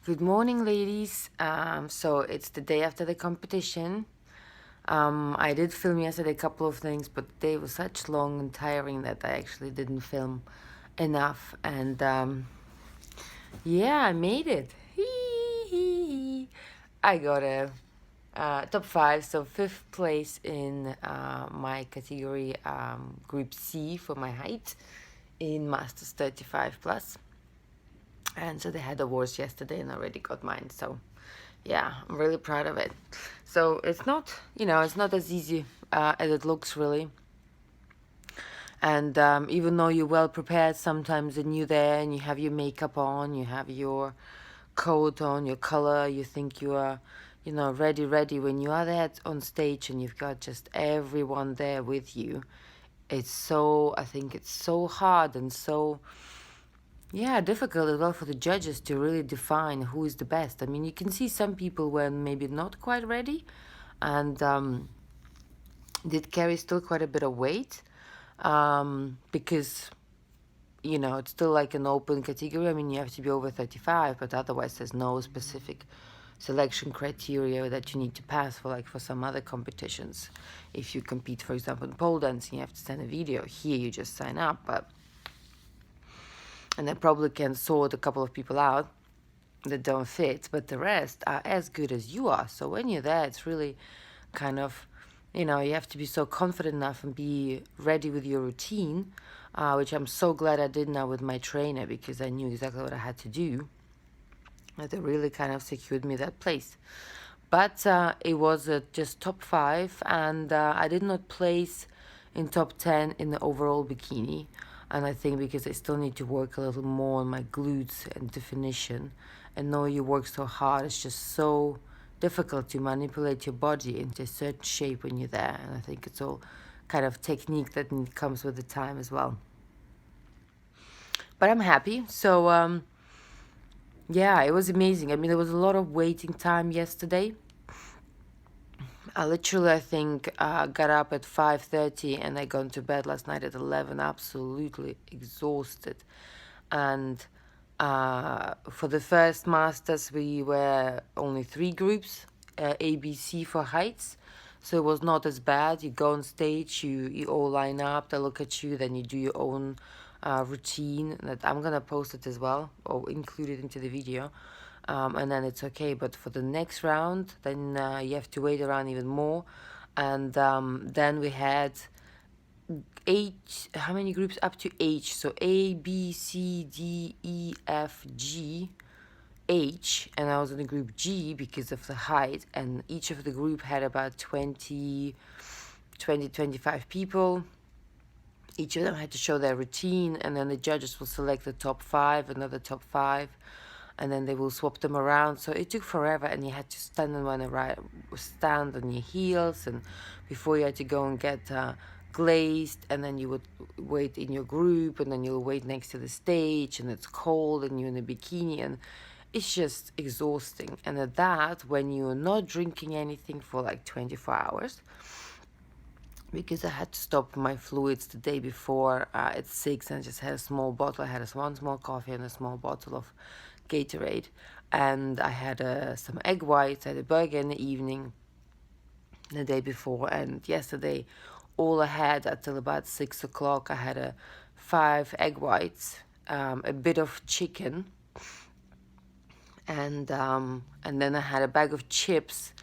Good morning, ladies. So it's the day after the competition. I did film yesterday a couple of things, but the day was such long and tiring that I actually didn't film enough. And yeah, I made it. I got a top five, so fifth place in my category, Group C for my height in Masters 35 plus. And so they had awards yesterday and I already got mine. So yeah, I'm really proud of it. So it's not, it's not as easy as it looks, really. And even though you're well prepared, sometimes when you're there and you have your makeup on, you have your coat on, your color, you think you are, ready. When you are there on stage and you've got just everyone there with you, I think it's so hard and so, yeah, difficult as well for the judges to really define who is the best. I mean, you can see some people were maybe not quite ready and did carry still quite a bit of weight because, it's still like an open category. I mean, you have to be over 35, but otherwise there's no specific selection criteria that you need to pass for some other competitions. If you compete, for example, in pole dancing, you have to send a video. Here you just sign up, and I probably can sort a couple of people out that don't fit, but the rest are as good as you are. So when you're there, it's really kind of, you have to be so confident enough and be ready with your routine, which I'm so glad I did now with my trainer because I knew exactly what I had to do. That it really kind of secured me that place. But it was just top five, and I did not place in top 10 in the overall bikini. And I think because I still need to work a little more on my glutes and definition. And know you work so hard, it's just so difficult to manipulate your body into a certain shape when you're there. And I think it's all kind of technique that comes with the time as well. But I'm happy. So, yeah, it was amazing. I mean, there was a lot of waiting time yesterday. I think, got up at 5:30 and I gone to bed last night at 11, absolutely exhausted. And for the first masters, we were only 3 groups, A, B, C for heights. So it was not as bad. You go on stage, you all line up, they look at you, then you do your own routine. That I'm gonna post it as well or include it into the video. And then it's okay. But for the next round, then you have to wait around even more. And then we had how many groups? Up to H. So A, B, C, D, E, F, G, H. And I was in the group G because of the height. And each of the group had about 25 people. Each of them had to show their routine, and then the judges will select the top 5, another top 5, and then they will swap them around. So it took forever, and you had to stand on your heels, and before you had to go and get glazed, and then you would wait in your group, and then you'll wait next to the stage, and it's cold, and you're in a bikini, and it's just exhausting. And at that, when you're not drinking anything for like 24 hours, because I had to stop my fluids the day before at 6 and I just had a small bottle. I had one small coffee and a small bottle of Gatorade. And I had some egg whites. I had a burger in the evening the day before. And yesterday, all I had until about 6 o'clock, I had 5 egg whites, a bit of chicken, and then I had a bag of chips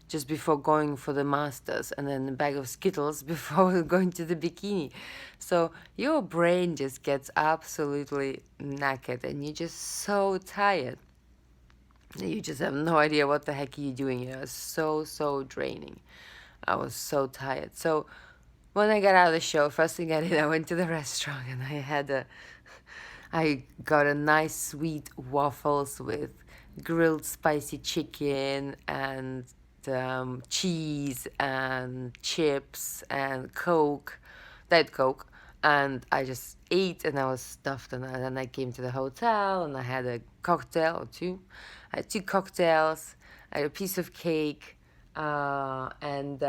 just before going for the masters, and then a bag of Skittles before going to the bikini. So your brain just gets absolutely knackered and you're just so tired. You just have no idea what the heck you're doing. It's so draining. I was so tired. So when I got out of the show, first thing I did, I went to the restaurant and I got a nice sweet waffles with grilled spicy chicken and cheese and chips and Diet Coke. And I just ate and I was stuffed. And then I came to the hotel and I had a cocktail or two. I had 2 cocktails. I had a piece of cake. And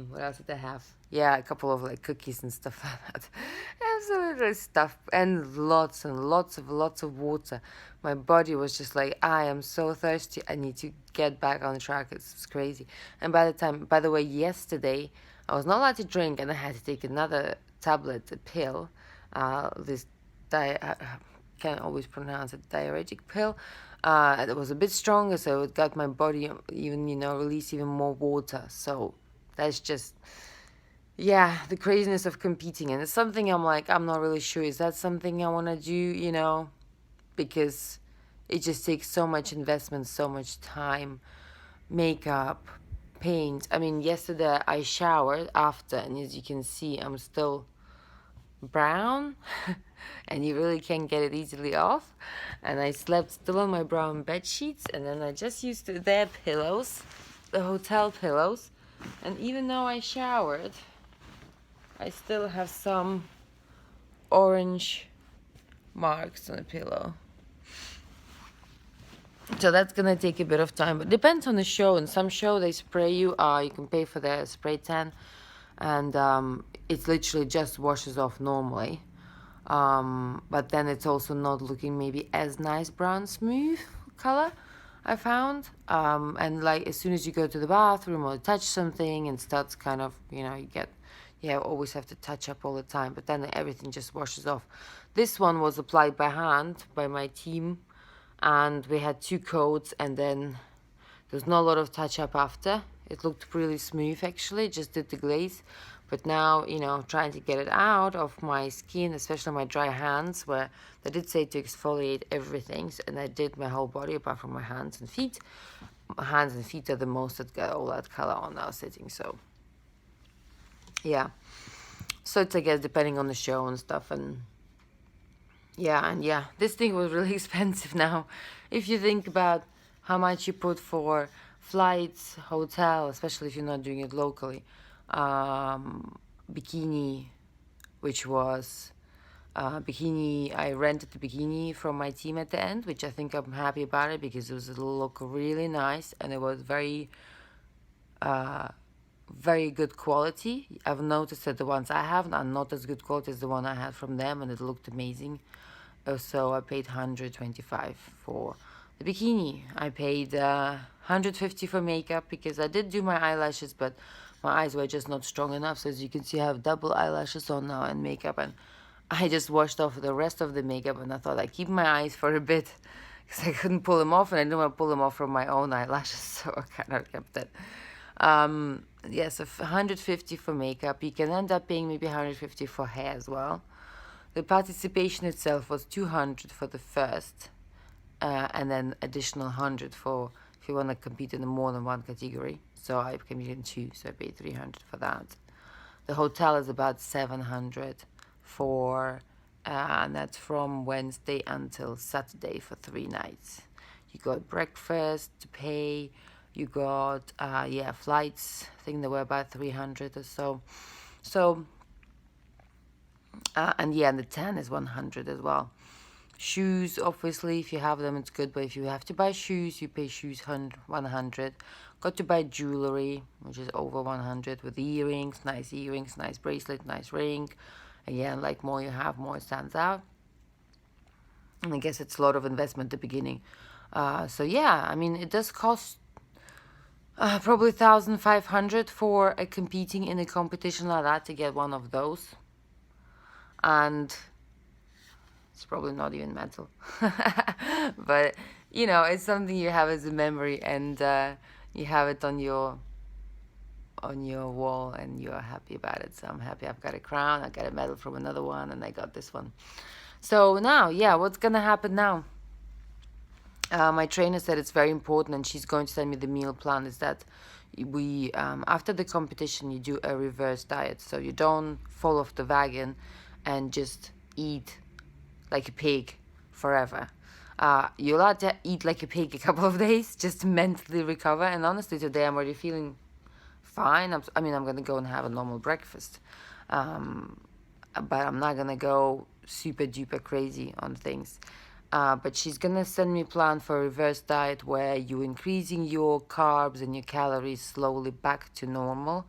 what else did I have? Yeah, a couple of like cookies and stuff like that. Absolutely stuff, and lots of water. My body was just like, I am so thirsty. I need to get back on track. It's crazy. And by the way, yesterday I was not allowed to drink, and I had to take another tablet, a pill. This I can't always pronounce it, diuretic pill. It was a bit stronger, so it got my body even, release even more water. So that's just, yeah, the craziness of competing. And it's something I'm like, I'm not really sure. Is that something I want to do, because it just takes so much investment, so much time, makeup, paint. I mean, yesterday I showered after, and as you can see, I'm still brown and you really can't get it easily off. And I slept still on my brown bed sheets, and then I just used their pillows, the hotel pillows. And even though I showered, I still have some orange marks on the pillow. So that's gonna take a bit of time, but depends on the show. In some show they spray you. You can pay for their spray tan, and it literally just washes off normally. But then it's also not looking maybe as nice brown smooth color, I found. And like as soon as you go to the bathroom or touch something and starts kind of, you always have to touch up all the time, but then everything just washes off. This one was applied by hand by my team, and we had 2 coats, and then there's not a lot of touch up after. It looked really smooth actually, just did the glaze. But now, trying to get it out of my skin, especially my dry hands, where they did say to exfoliate everything, and I did my whole body apart from my hands and feet. My hands and feet are the most that got all that color on now sitting, so yeah. So it's, I guess, depending on the show and stuff, and yeah, this thing was really expensive now. If you think about how much you put for flights, hotel, especially if you're not doing it locally, bikini, which was bikini. I rented the bikini from my team at the end, which I think I'm happy about it because it was a look really nice, and it was very very good quality. I've noticed that the ones I have are not as good quality as the one I had from them, and it looked amazing. So I paid 125 for the bikini. I paid 150 for makeup because I did do my eyelashes, but my eyes were just not strong enough. So as you can see, I have double eyelashes on now and makeup, and I just washed off the rest of the makeup, and I thought I'd keep my eyes for a bit because I couldn't pull them off, and I didn't want to pull them off from my own eyelashes, so I kind of kept it. Yes, 150 for makeup. You can end up paying maybe 150 for hair as well. The participation itself was 200 for the first, and then additional 100 for if you want to compete in more than one category. So I competed in 2, so I paid 300 for that. The hotel is about 700 for, and that's from Wednesday until Saturday for 3 nights. You got breakfast to pay. You got, flights. I think they were about 300 or so. So, and the tan is 100 as well. Shoes, obviously, if you have them, it's good. But if you have to buy shoes, you pay shoes 100. Got to buy jewelry, which is over 100, with earrings, nice bracelet, nice ring. Again, like more you have, more it stands out. And I guess it's a lot of investment at the beginning. So yeah, I mean, it does cost probably 1,500 for competing in a competition like that to get one of those. And it's probably not even metal. But, it's something you have as a memory, and you have it on your wall, and you're happy about it. So I'm happy I've got a crown, I got a medal from another one, and I got this one. So now, what's going to happen now? My trainer said it's very important, and she's going to send me the meal plan, is that we, after the competition, you do a reverse diet. So you don't fall off the wagon and just eat like a pig forever. You're allowed to eat like a pig a couple of days just to mentally recover. And honestly, today I'm already feeling fine. I'm going to go and have a normal breakfast. But I'm not going to go super duper crazy on things. But she's gonna send me a plan for a reverse diet where you're increasing your carbs and your calories slowly back to normal.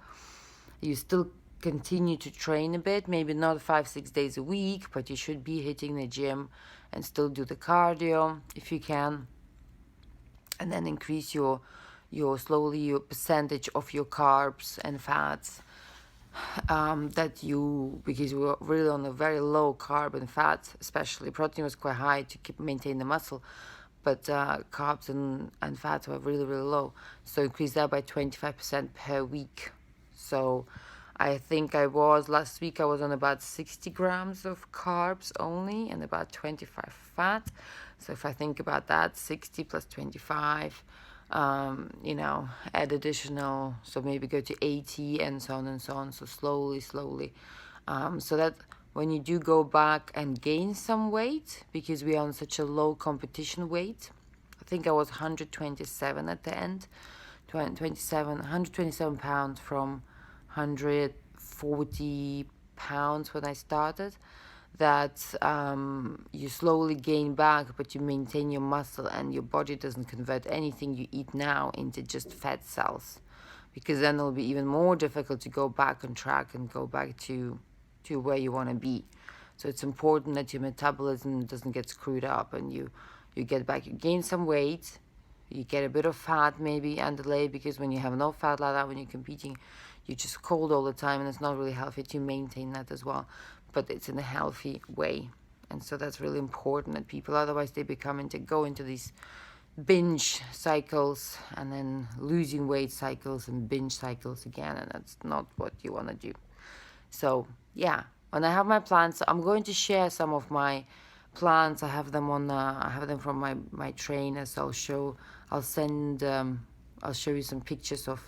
You still continue to train a bit, maybe not 5-6 days a week, but you should be hitting the gym and still do the cardio if you can, and then increase your slowly your percentage of your carbs and fats, that you, because we were really on a very low carb and fat, especially protein was quite high to keep maintain the muscle, but carbs and fats were really really low, so increase that by 25% per week. So I think last week I was on about 60 grams of carbs only and about 25 fat. So if I think about that, 60 plus 25, add additional, so maybe go to 80 and so on and so on. So slowly, so that when you do go back and gain some weight, because we are on such a low competition weight, I think I was 127 at the end, 127 pounds from 140 pounds when I started, that you slowly gain back, but you maintain your muscle and your body doesn't convert anything you eat now into just fat cells, because then it'll be even more difficult to go back on track and go back to where you want to be. So it's important that your metabolism doesn't get screwed up and you get back, you gain some weight, you get a bit of fat maybe underlay, because when you have no fat like that, when you're competing, you're just cold all the time and it's not really healthy to maintain that as well, but it's in a healthy way. And so that's really important that people, otherwise they go into these binge cycles and then losing weight cycles and binge cycles again, and that's not what you want to do. So yeah, when I have my plans, I'm going to share some of my plans. I have them from my trainer, so I'll show you some pictures of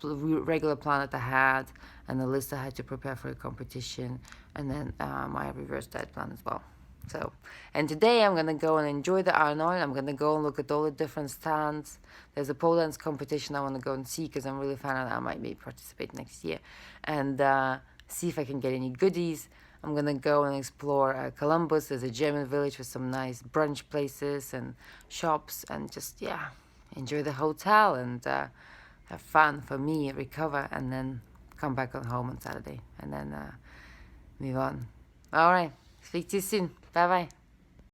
the regular plan that I had and the list I had to prepare for a competition, and then my reverse diet plan as well. So, and today I'm gonna go and enjoy the Arnold. I'm gonna go and look at all the different stands. There's a pole dance competition I want to go and see, because I'm really fan of that. I might maybe participate next year, and see if I can get any goodies. I'm gonna go and explore Columbus. There's a German village with some nice brunch places and shops, and just enjoy the hotel and have fun for me, recover, and then come back on home on Saturday, and then move on. All right, speak to you soon. Bye bye.